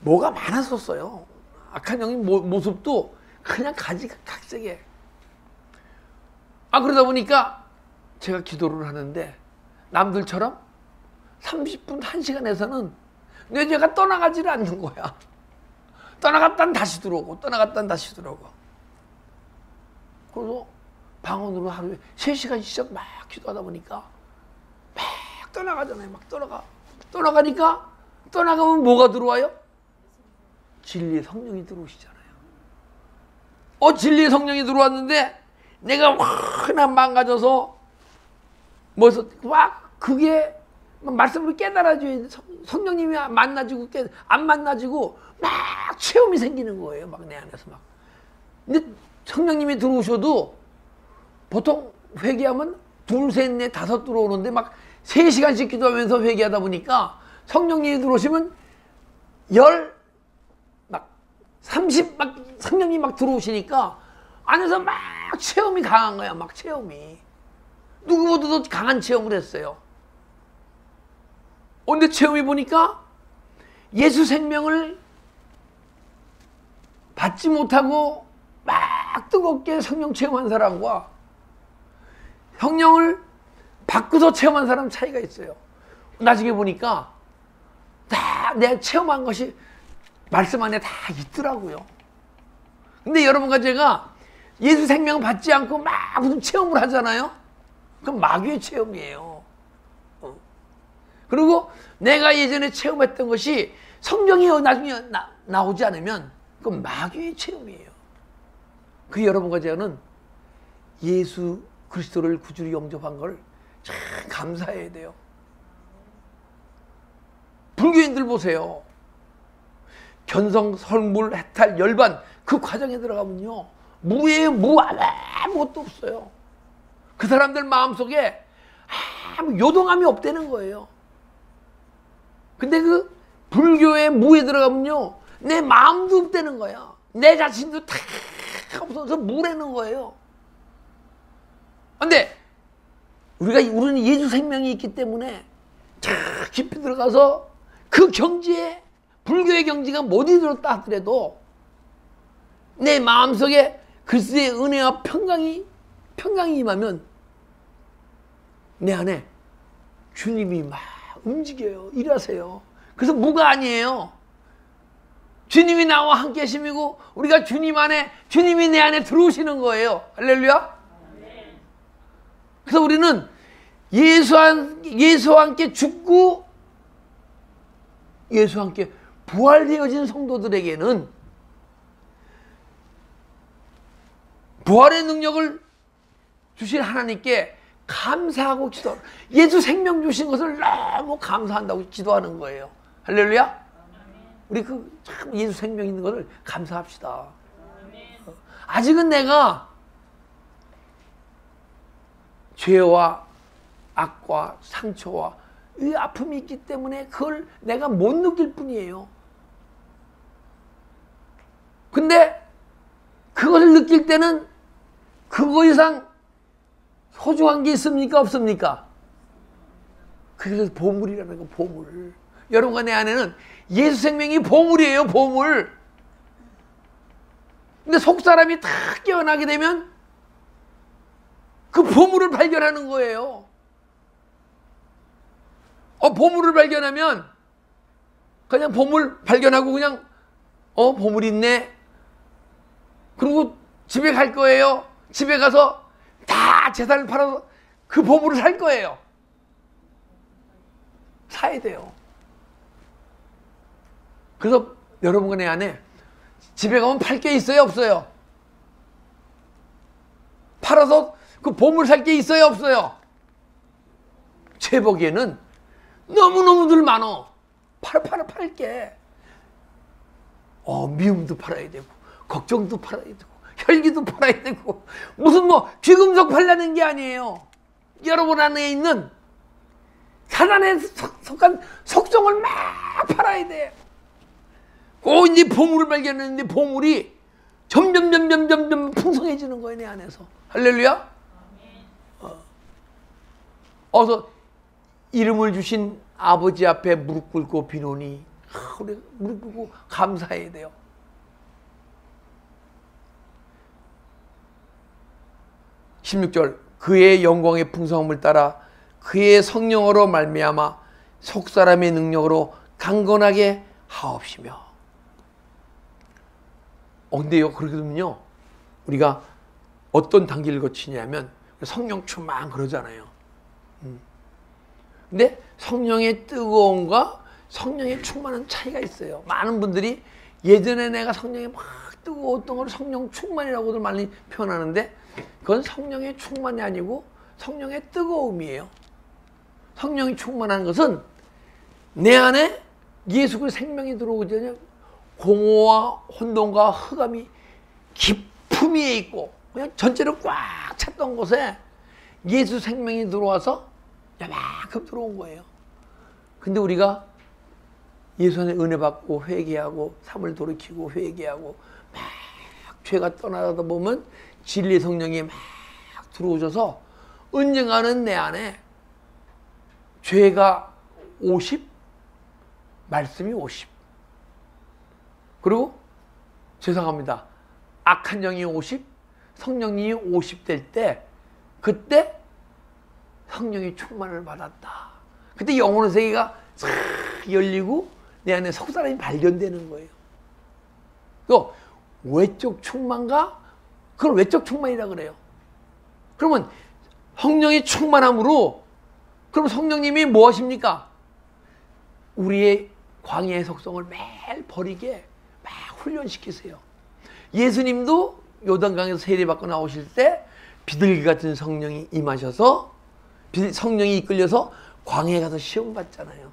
뭐가 많았었어요. 악한 영의 모습도 그냥 가지각색에. 그러다 보니까 제가 기도를 하는데 남들처럼 30분, 1시간에서는 내 죄가 떠나가지를 않는 거야. 떠나갔다는 다시 들어오고 떠나갔다는 다시 들어오고. 그래서 방언으로 하루에 3시간씩 막 기도하다 보니까 막 떠나가잖아요. 막 떠나가니까 떠나가면 뭐가 들어와요? 진리의 성령이 들어오시잖아요. 진리의 성령이 들어왔는데 내가 확 망가져서 막 그게 말씀으로 깨달아줘야 성령님이 만나지고 안 만나지고 막 체험이 생기는 거예요. 막 내 안에서 막. 근데 성령님이 들어오셔도 보통 회개하면 2, 3, 4, 5 들어오는데 막 3시간씩 기도하면서 회개하다 보니까 성령님이 들어오시면 30 막 성령님이 막 들어오시니까 안에서 막 체험이 강한 거야. 막 체험이. 누구보다도 강한 체험을 했어요. 근데 체험이 보니까 예수 생명을 받지 못하고 막 뜨겁게 성령 체험한 사람과 성령을 받고서 체험한 사람 차이가 있어요. 나중에 보니까 다 내가 체험한 것이 말씀 안에 다 있더라고요. 근데 여러분과 제가 예수 생명 받지 않고 막 무슨 체험을 하잖아요. 그건 마귀의 체험이에요. 그리고 내가 예전에 체험했던 것이 성령이 나중에 나오지 않으면 그건 마귀의 체험이에요. 그 여러분과 저는 예수 그리스도를 구주로 영접한 걸 참 감사해야 돼요. 불교인들 보세요. 견성, 설물, 해탈, 열반 그 과정에 들어가면요. 무예요. 아무것도 없어요. 그 사람들 마음속에 아무 요동함이 없다는 거예요. 근데 그 불교의 무에 들어가면요. 내 마음도 없다는 거야. 내 자신도 다 없어서 무라는 거예요. 근데 우리는 예수 생명이 있기 때문에 참 깊이 들어가서 그 경지에 불교의 경지가 못 이르렀다 하더라도 내 마음속에 그리스도의 은혜와 평강이 임하면 내 안에 주님이 막 움직여요. 일하세요. 그래서 무가 아니에요. 주님이 나와 함께 하심이고 우리가 주님이 내 안에 들어오시는 거예요. 할렐루야. 그래서 우리는 예수와 함께 죽고 예수와 함께 부활되어진 성도들에게는 부활의 능력을 주신 하나님께 감사하고 기도하고 예수 생명 주신 것을 너무 감사한다고 기도하는 거예요. 할렐루야. 우리 참 예수 생명 있는 것을 감사합시다. 아직은 내가 죄와 악과 상처와 이 아픔이 있기 때문에 그걸 내가 못 느낄 뿐이에요. 근데 그것을 느낄 때는 그거 이상 소중한 게 있습니까? 없습니까? 그래서 보물이라는 거, 보물. 여러분과 내 안에는 예수 생명이 보물이에요, 보물. 근데 속사람이 다 깨어나게 되면 그 보물을 발견하는 거예요. 보물을 발견하면 그냥 보물 발견하고 그냥 보물 있네. 그리고 집에 갈 거예요. 집에 가서 다 재산을 팔아서 그 보물을 살 거예요. 사야 돼요. 그래서 여러분과 내 안에 집에 가면 팔 게 있어요, 없어요? 팔아서 그 보물 살 게 있어요, 없어요? 제 보기에는 너무너무들 많어. 팔 게. 미움도 팔아야 되고, 걱정도 팔아야 되고, 혈기도 팔아야 되고, 무슨 귀금속 팔라는 게 아니에요. 여러분 안에 있는 사단에 속한 속성을 막 팔아야 돼. 꼭 이제 보물을 발견했는데 보물이 점점 풍성해지는 거예요, 내 안에서. 할렐루야? 어서 이름을 주신 아버지 앞에 무릎 꿇고 비노니, 우리 무릎 꿇고 감사해야 돼요. (16절) 그의 영광의 풍성함을 따라 그의 성령으로 말미암아 속사람의 능력으로 강건하게 하옵시며. 근데요, 그러거든요. 우리가 어떤 단계를 거치냐면 성령 충만 그러잖아요. 근데 성령의 뜨거움과 성령의 충만은 차이가 있어요. 많은 분들이 예전에 내가 성령이 막 뜨거웠던 걸 성령 충만이라고들 많이 표현하는데, 그건 성령의 충만이 아니고 성령의 뜨거움이에요. 성령이 충만한 것은 내 안에 예수 그리스도의 생명이 들어오기 전에 공허와 혼돈과 흑암이 깊음 위에 있고 그냥 전체로 꽉 찼던 곳에 예수 생명이 들어와서 야만큼 들어온 거예요. 근데 우리가 예수 안에 은혜 받고 회개하고 삶을 돌이키고 회개하고 막 죄가 떠나다 보면 진리의 성령이 막 들어오셔서 언젠가는 내 안에 죄가 50, 말씀이 50. 그리고 죄송합니다. 악한 영이 50, 성령님이 50 될 때, 그때 성령의 충만을 받았다. 그때 영혼의 세계가 싹 열리고 내 안에 속사람이 발견되는 거예요. 그 외적 충만과 그걸 외적 충만이라 그래요. 그러면 성령의 충만함으로, 그럼 성령님이 뭐 하십니까? 우리의 광야의 속성을 매일 버리게 막 훈련시키세요. 예수님도 요단강에서 세례받고 나오실 때 비둘기 같은 성령이 임하셔서 성령이 이끌려서 광야에 가서 시험 받잖아요.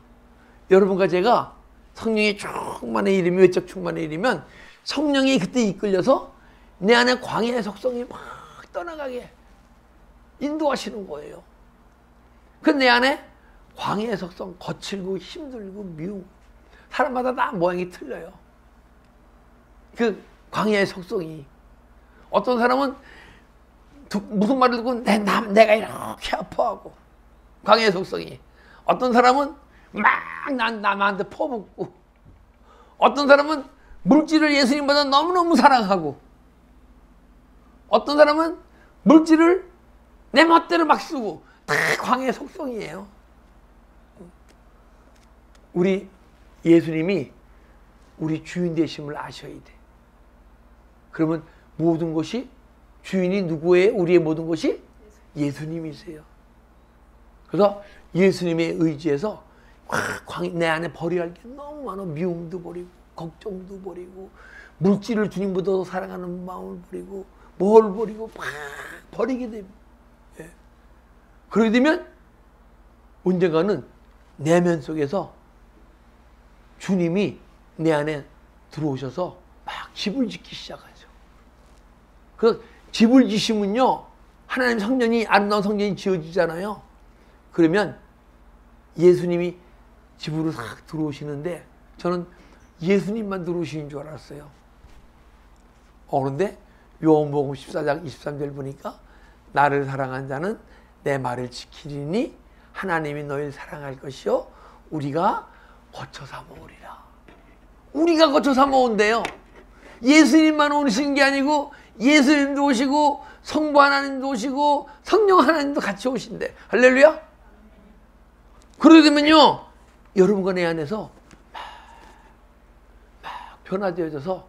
여러분과 제가 성령의 충만의 이름이 외적 충만의 이름이면 성령이 그때 이끌려서 내 안에 광야의 속성이 막 떠나가게 인도하시는 거예요. 그 내 안에 광야의 속성, 거칠고 힘들고 미우고 사람마다 다 모양이 틀려요. 그 광야의 속성이. 어떤 사람은 무슨 말을 듣고 내가 이렇게 아파하고, 광야의 속성이. 어떤 사람은 막 남한테 퍼붓고, 어떤 사람은 물질을 예수님보다 너무너무 사랑하고, 어떤 사람은 물질을 내 멋대로 막 쓰고, 다 광야의 속성이에요. 우리 예수님이 우리 주인 되심을 아셔야 돼. 그러면 모든 것이, 주인이 누구예요? 우리의 모든 것이 예수님이세요. 그래서 예수님의 의지에서 내 안에 버려야 할 게 너무 많아. 미움도 버리고, 걱정도 버리고, 물질을 주님보다 더 사랑하는 마음을 버리고, 뭘 버리고 막 버리게 됩니다. 예. 그러게 되면 언젠가는 내면 속에서 주님이 내 안에 들어오셔서 막 집을 짓기 시작하죠. 그 집을 지시면요, 하나님 성전이, 아름다운 성전이 지어지잖아요. 그러면 예수님이 집으로 싹 들어오시는데, 저는 예수님만 들어오시는 줄 알았어요. 그런데 요한복음 14장 23절 보니까 나를 사랑한 자는 내 말을 지키리니 하나님이 너희를 사랑할 것이요 우리가 거쳐 삼으리라. 우리가 거쳐 삼아온대요. 예수님만 오시는 게 아니고 예수님도 오시고 성부 하나님도 오시고 성령 하나님도 같이 오신대. 할렐루야. 그러게 되면요, 여러분과 내 안에서 막 변화되어져서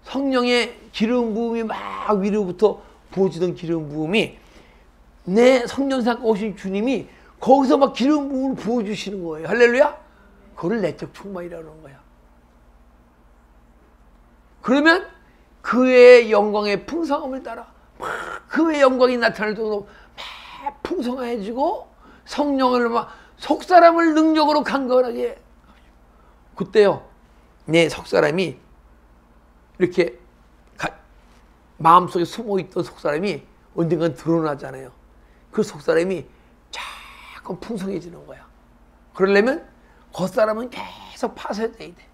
성령의 기름 부음이 막 위로부터 부어지던 기름 부음이, 내 성령상 오신 주님이 거기서 막 기름 부음을 부어주시는 거예요. 할렐루야. 그걸 내적 충만이라고 하는 거야. 그러면 그의 영광의 풍성함을 따라 막 그의 영광이 나타날 정도로 막 풍성해지고 성령을 막 속사람을 능력으로 강건하게. 그때요 내 속사람이 이렇게 마음속에 숨어있던 속사람이 언젠간 드러나잖아요. 그 속사람이 자꾸 풍성해지는 거야. 그러려면 겉사람은 계속 파쇄돼야 돼.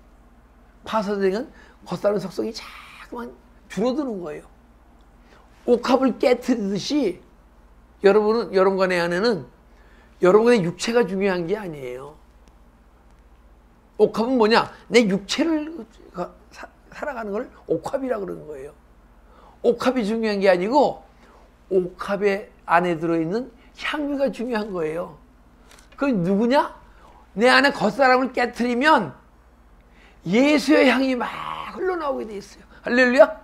파쇄되면 겉사람 속성이 자꾸만 줄어드는 거예요. 옥합을 깨트리듯이 여러분과 내 안에는 여러분의 육체가 중요한 게 아니에요. 옥합은 뭐냐? 내 육체를 살아가는 걸 옥합이라고 그러는 거예요. 옥합이 중요한 게 아니고 옥합의 안에 들어있는 향유가 중요한 거예요. 그 누구냐? 내 안에 겉사람을 깨트리면 예수의 향이 막 흘러나오게 돼 있어요. 할렐루야?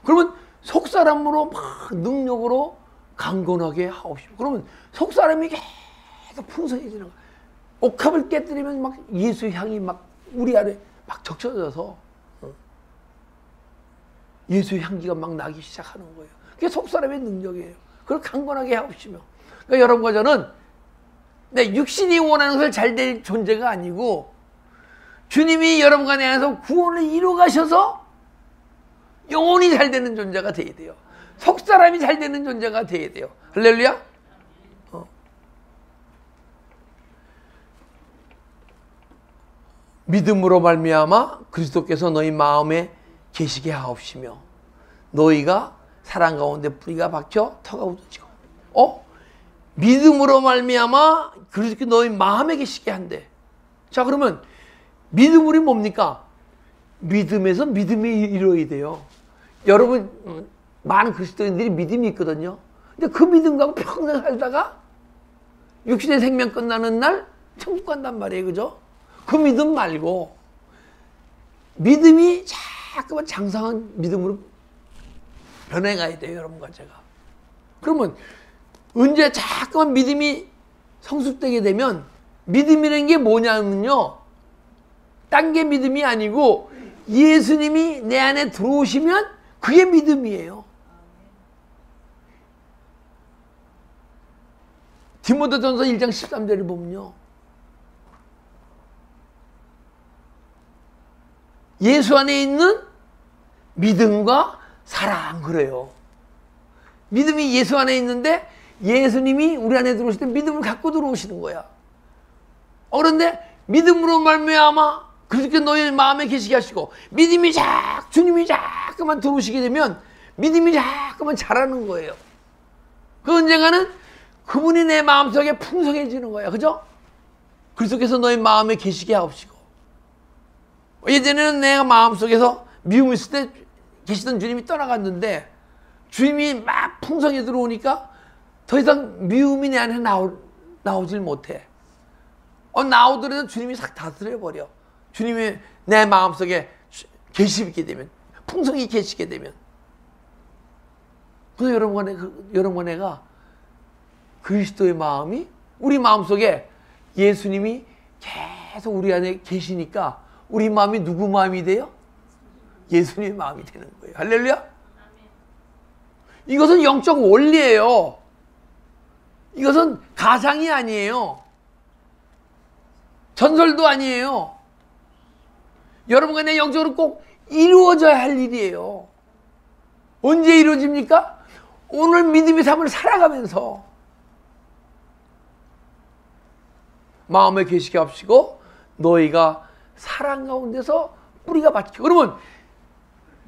그러면 속사람으로 막 능력으로 강건하게 하옵시고, 그러면 속사람이 계속 풍성해지는 거예요. 옥합을 깨뜨리면 막 예수의 향이 막 우리 안에 막 적셔져서 예수의 향기가 막 나기 시작하는 거예요. 그게 속사람의 능력이에요. 그걸 강건하게 하옵시며. 그러니까 여러분과 저는 내 육신이 원하는 것을 잘 될 존재가 아니고 주님이 여러분과 내 안에서 구원을 이루어 가셔서 영혼이 잘 되는 존재가 돼야 돼요. 속사람이 잘 되는 존재가 돼야 돼요. 할렐루야? 믿음으로 말미암아 그리스도께서 너희 마음에 계시게 하옵시며 너희가 사랑 가운데 뿌리가 박혀 터가 굳어지고. 믿음으로 말미암아 그리스도께서 너희 마음에 계시게 한대. 자, 그러면 믿음이 뭡니까? 믿음에서 믿음이 이루어야 돼요. 여러분, 많은 그리스도인들이 믿음이 있거든요. 근데 그 믿음 갖고 평생 살다가 육신의 생명 끝나는 날 천국 간단 말이에요. 그죠? 그 믿음 말고 믿음이 자꾸만 장성한 믿음으로 변해가야 돼요. 여러분과 제가. 그러면 언제 자꾸만 믿음이 성숙되게 되면 믿음이라는 게 뭐냐면요, 딴 게 믿음이 아니고 예수님이 내 안에 들어오시면 그게 믿음이에요. 디모데전서 1장 13절을 보면요, 예수 안에 있는 믿음과 사랑, 그래요. 믿음이 예수 안에 있는데 예수님이 우리 안에 들어오실 때 믿음을 갖고 들어오시는 거야. 그런데 믿음으로 말미암아 그렇게 너희 마음에 계시게 하시고 믿음이 주님이 자꾸만 들어오시게 되면 믿음이 자꾸만 자라는 거예요. 그 언젠가는 그분이 내 마음속에 풍성해지는 거야. 그죠? 그리스도께서 너희 마음에 계시게 하옵시고. 예전에는 내가 마음속에서 미움이 있을 때 계시던 주님이 떠나갔는데 주님이 막 풍성해 들어오니까 더 이상 미움이 내 안에 나오질 못해. 나오더라도 주님이 싹 다스려버려. 주님이 내 마음속에 계시게 되면, 풍성히 계시게 되면. 그래서 여러분과 내가 그리스도의 마음이 우리 마음속에 예수님이 계속 우리 안에 계시니까 우리 마음이 누구 마음이 돼요? 예수님의 마음이 되는 거예요. 할렐루야? 이것은 영적 원리예요. 이것은 가상이 아니에요. 전설도 아니에요. 여러분과 내 영적으로 꼭 이루어져야 할 일이에요. 언제 이루어집니까? 오늘 믿음의 삶을 살아가면서 마음에 계시게 하시고 너희가 사랑 가운데서 뿌리가 박히고. 그러면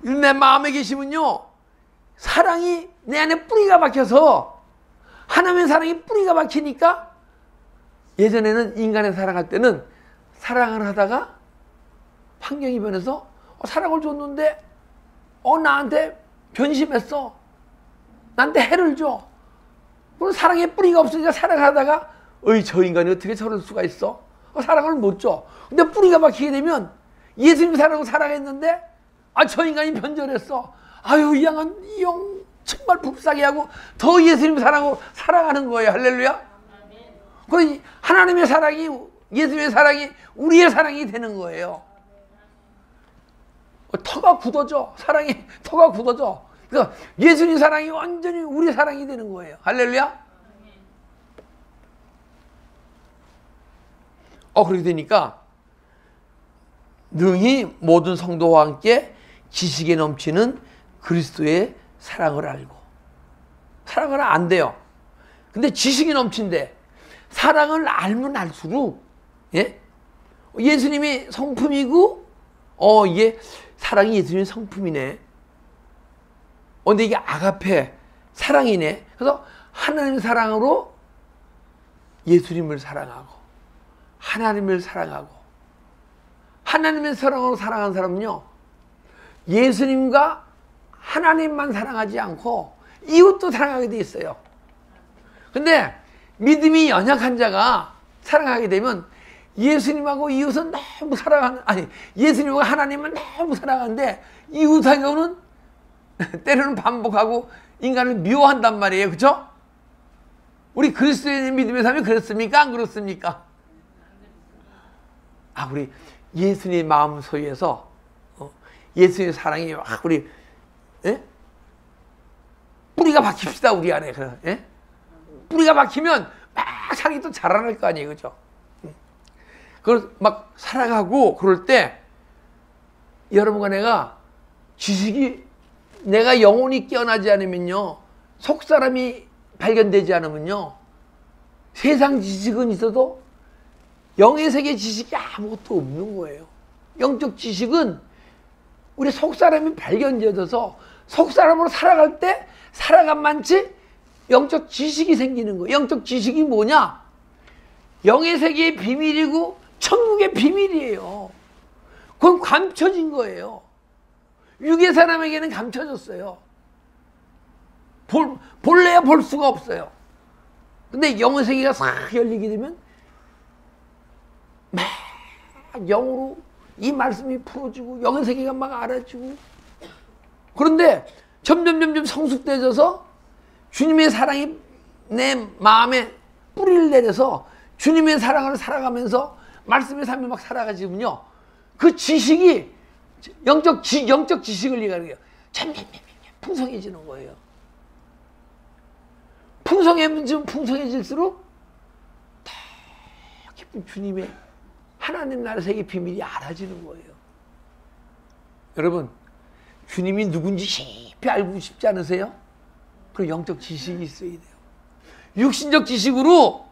내 마음에 계시면요, 사랑이 내 안에 뿌리가 박혀서 하나님의 사랑이 뿌리가 박히니까 예전에는 인간의 사랑할 때는 사랑을 하다가 환경이 변해서 사랑을 줬는데 나한테 변심했어. 나한테 해를 줘. 그럼 사랑의 뿌리가 없으니까 사랑하다가 저 인간이 어떻게 저럴 수가 있어? 사랑을 못 줘. 근데 뿌리가 박히게 되면 예수님 사랑했는데 저 인간이 변절했어. 이 양은 이 형 정말 불쌍해 하고 더 예수님 사랑하는 거예요. 할렐루야. 그럼 하나님의 사랑이, 예수님의 사랑이 우리의 사랑이 되는 거예요. 터가 굳어져. 사랑이 터가 굳어져. 그러니까 예수님 사랑이 완전히 우리 사랑이 되는 거예요. 할렐루야. 그렇게 되니까 능히 모든 성도와 함께 지식에 넘치는 그리스도의 사랑을 알고. 사랑을 안 돼요. 근데 지식이 넘친데 사랑을 알면 알수록 예수님이 성품이고 이게 사랑이 예수님의 성품이네. 근데 이게 아가페 사랑이네. 그래서 하나님의 사랑으로 예수님을 사랑하고 하나님을 사랑하고 하나님의 사랑으로 사랑한 사람은요 예수님과 하나님만 사랑하지 않고 이웃도 사랑하게 돼 있어요. 근데 믿음이 연약한 자가 사랑하게 되면 예수님하고 이웃은 너무 사랑하는, 아니 예수님과 하나님은 너무 사랑하는데 이웃하고는 때로는 반복하고 인간을 미워한단 말이에요. 그렇죠? 우리 그리스도인의 믿음의 삶이 그렇습니까? 안 그렇습니까? 우리 예수님의 마음 소유에서 예수님의 사랑이 막 우리 뿌리가 박힙시다. 우리 안에. 뿌리가 박히면 막 사랑이 또 자라날 거 아니에요. 그죠? 그걸 막 사랑하고 그럴 때 여러분과 내가 지식이 내가 영혼이 깨어나지 않으면요 속사람이 발견되지 않으면요 세상 지식은 있어도 영의 세계 지식이 아무것도 없는 거예요. 영적 지식은 우리 속사람이 발견되어서 속사람으로 살아갈 때 살아간 만치 영적 지식이 생기는 거예요. 영적 지식이 뭐냐? 영의 세계의 비밀이고 천국의 비밀이에요. 그건 감춰진 거예요. 육의 사람에게는 감춰졌어요. 볼래야 볼 수가 없어요. 근데 영의 세계가 싹 열리게 되면 막 영으로 이 말씀이 풀어지고 영의 세계가 막 알아지고 그런데 점점 성숙돼져서 주님의 사랑이 내 마음에 뿌리를 내려서 주님의 사랑을 살아가면서 말씀의 삶을 막 살아가지면요 그 지식이 영적 지식을 얘기하는 거예요. 점점 풍성해지는 거예요. 풍성해질수록 더 깊은 주님의 하나님 나라 세계 비밀이 알아지는 거예요. 여러분 주님이 누군지 깊이 알고 싶지 않으세요? 그럼 영적 지식이 있어야 돼요. 육신적 지식으로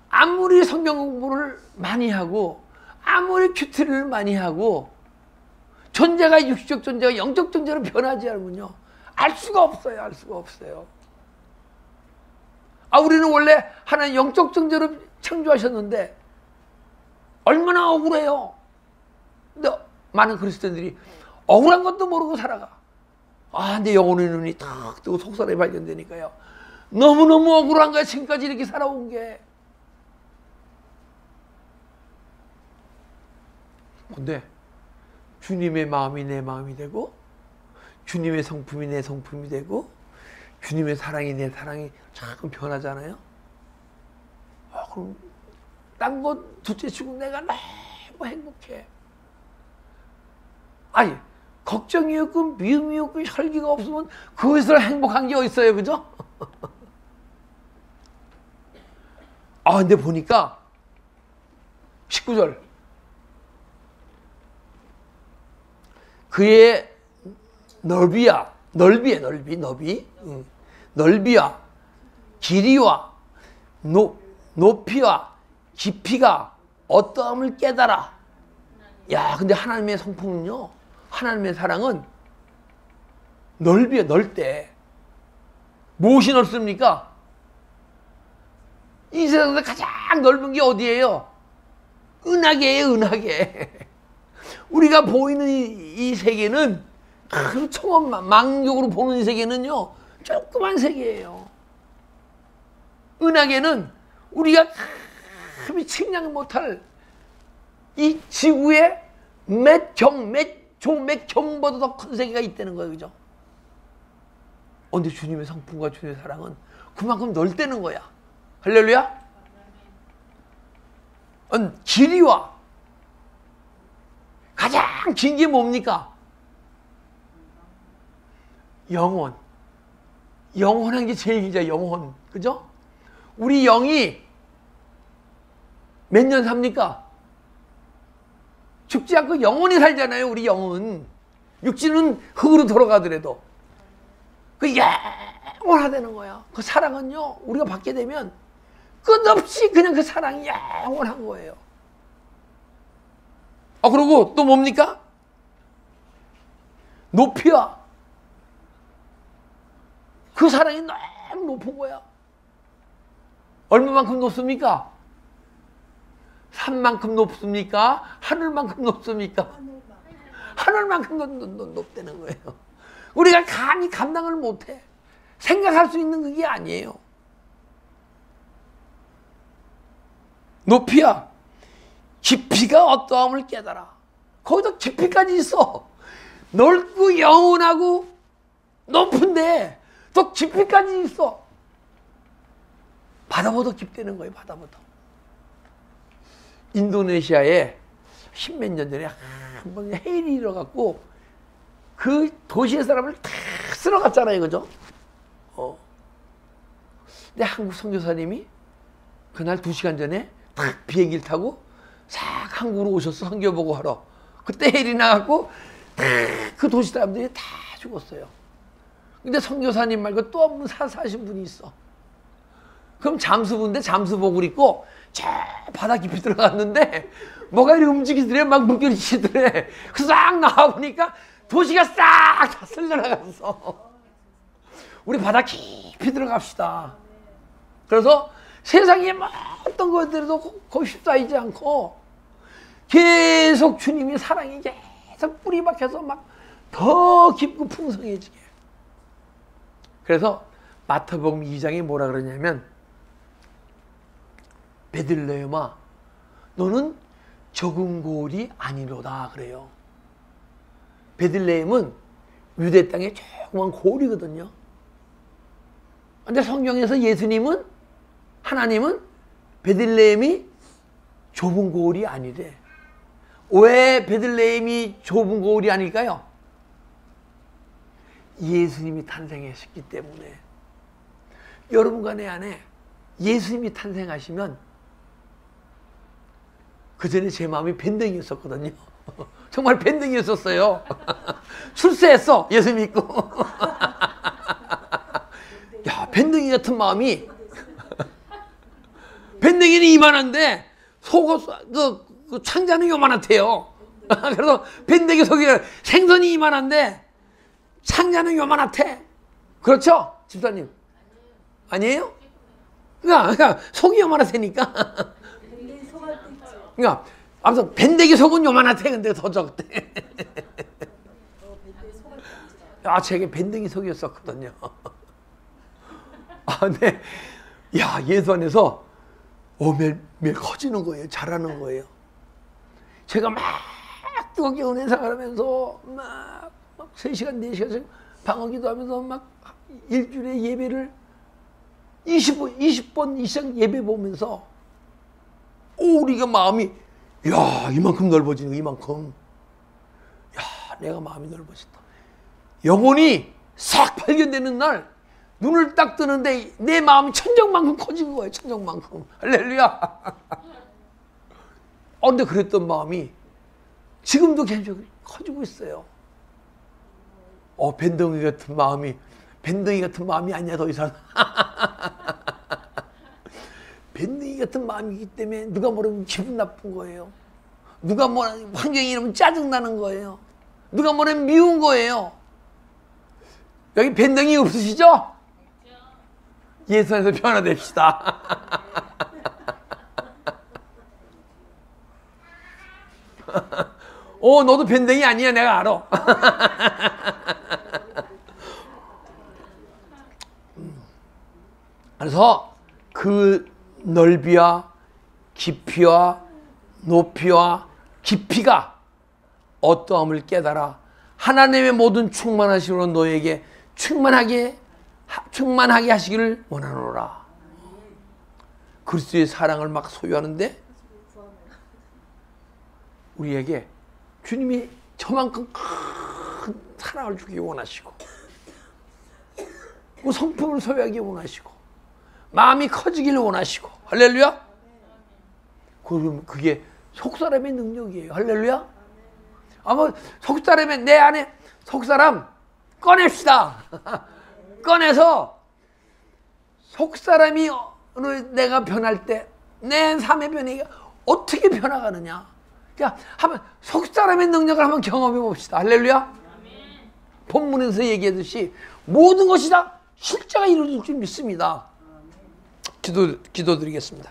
아무리 성경 공부를 많이 하고 아무리 큐티를 많이 하고 존재가 육신적 존재가 영적 존재로 변하지 않으면요 알 수가 없어요. 알 수가 없어요. 우리는 원래 하나님 영적 존재로 창조하셨는데 얼마나 억울해요. 근데 많은 그리스도인들이 억울한 것도 모르고 살아가. 내 영혼의 눈이 탁 뜨고 속사람이 발견되니까요 너무너무 억울한 거야. 지금까지 이렇게 살아온 게. 근데 주님의 마음이 내 마음이 되고 주님의 성품이 내 성품이 되고 주님의 사랑이 내 사랑이 자꾸 변하잖아요. 그럼 딴 거 둘째치고 내가 너무 행복해. 걱정이 없고 미움이 없고 혈기가 없으면 그것을 행복한 게 어디 있어요. 그죠? 근데 보니까 19절 그의 넓이야 길이와 높이와 깊이가 어떠함을 깨달아. 근데 하나님의 성품은요 하나님의 사랑은 넓대. 무엇이 넓습니까? 이 세상에서 가장 넓은 게 어디예요? 은하계예요. 은하계. 우리가 보이는 이 세계는 그 망적으로 보는 이 세계는요 조그만 세계예요. 은하계는 우리가 감히 측량 못할 이 지구의 몇 경보다 더 큰 세계가 있다는 거예요. 그죠? 근데 주님의 성품과 주님의 사랑은 그만큼 넓다는 거야. 할렐루야? 길이와 가장 긴 게 뭡니까? 영혼. 영혼한 게 제일 길죠. 영혼. 그죠? 우리 영이 몇 년 삽니까? 죽지 않고 영원히 살잖아요. 우리 영은. 육신은 흙으로 돌아가더라도. 그 영원하다는 거야. 그 사랑은요, 우리가 받게 되면 끝없이 그냥 그 사랑이 영원한 거예요. 그리고 또 뭡니까? 높이야. 그 사랑이 너무 높은 거야. 얼마만큼 높습니까? 산만큼 높습니까? 하늘만큼 높습니까? 하늘만큼 높다는 거예요. 우리가 감히 감당을 못해. 생각할 수 있는 그게 아니에요. 높이야. 깊이가 어떠함을 깨달아. 거기서 깊이까지 있어. 넓고 영원하고 높은데 또 깊이까지 있어. 바다보다 깊다는 거예요. 바다보다. 인도네시아에 십몇 년 전에 한 번 해일이 일어갖고 그 도시의 사람을 다 쓸어갔잖아요. 그죠? 근데 한국 선교사님이 그날 2시간 전에 딱 비행기를 타고 싹 한국으로 오셨어. 선교 보고 하러. 그때 해일이 나갖고 그 도시 사람들이 다 죽었어요. 근데 선교사님 말고 또 한 분 사신 분이 있어. 그럼 잠수부인데 잠수복을 입고 저 바다 깊이 들어갔는데 뭐가 이렇게 움직이더래. 막 물결이 치더래. 싹 나와보니까 도시가 싹 다 쓸려나갔어. 우리 바다 깊이 들어갑시다. 그래서 세상에 어떤 것들도 거의 휩싸이지 않고 계속 주님의 사랑이 계속 뿌리 박혀서 막 더 깊고 풍성해지게. 그래서 마태복음 2장에 뭐라 그러냐면 베들레헴아 너는 적은 고을이 아니로다 그래요. 베들레헴은 유대 땅의 조그만 고을이거든요. 근데 성경에서 예수님은 하나님은 베들레헴이 좁은 고을이 아니래. 왜 베들레헴이 좁은 고을이 아닐까요? 예수님이 탄생하셨기 때문에. 여러분과 내 안에 예수님이 탄생하시면 그 전에 제 마음이 밴댕이였었거든요. 정말 밴댕이였었어요. 출세했어. 예수 믿고. 야, 밴댕이 같은 마음이. 밴댕이는 이만한데 속옷 그 창자는 요만하대요. 그래서 밴댕이 속이 생선이 이만한데 창자는 요만하대. 그렇죠? 집사님? 아니에요? 그러니까 속이 요만하다니까. 그러니까 아무튼 밴댕이 속은 요만하대. 근데 더 적대. 제게 밴댕이 속이었었거든요. 근데 야, 예수 안에서 매일 커지는 거예요. 자라는 거예요. 제가 막 뜨겁게 은혜 생활하면서 막 3시간, 4시간씩 방언기도 하면서 막 일주일에 예배를 20번 이상 예배 보면서 우리가 마음이 이만큼 넓어지는 거, 이만큼. 내가 마음이 넓어진다. 영혼이 싹 발견되는 날 눈을 딱 뜨는데 내 마음이 천정만큼 커진 거예요. 천정만큼. 할렐루야. 근데 그랬던 마음이 지금도 계속 커지고 있어요. 밴댕이 같은 마음이 아니야 더 이상. 밴댕이 같은 마음이기 때문에 누가 뭐라면 기분 나쁜 거예요. 누가 뭐라면 환경이 이러면 짜증나는 거예요. 누가 뭐라면 미운 거예요. 여기 밴댕이 없으시죠? 예수 안에서 변화됩시다. 너도 밴댕이 아니야. 내가 알아. 그래서 그 넓이와 깊이와 높이와 깊이가 어떠함을 깨달아 하나님의 모든 충만하심으로 너에게 충만하게 하시기를 원하노라. 그리스도의 사랑을 막 소유하는데 우리에게 주님이 저만큼 큰 사랑을 주기 원하시고 그 성품을 소유하기 원하시고 마음이 커지기를 원하시고 할렐루야. 그럼 그게 속사람의 능력이에요. 할렐루야. 아마 속사람의 내 안에 속사람 꺼냅시다. 꺼내서 속사람이 내가 변할 때 내 삶의 변화가 어떻게 변화가느냐. 자, 한번 속사람의 능력을 한번 경험해 봅시다. 할렐루야. 본문에서 얘기했듯이 모든 것이 다 실제가 이루어질 줄 믿습니다. 기도드리겠습니다.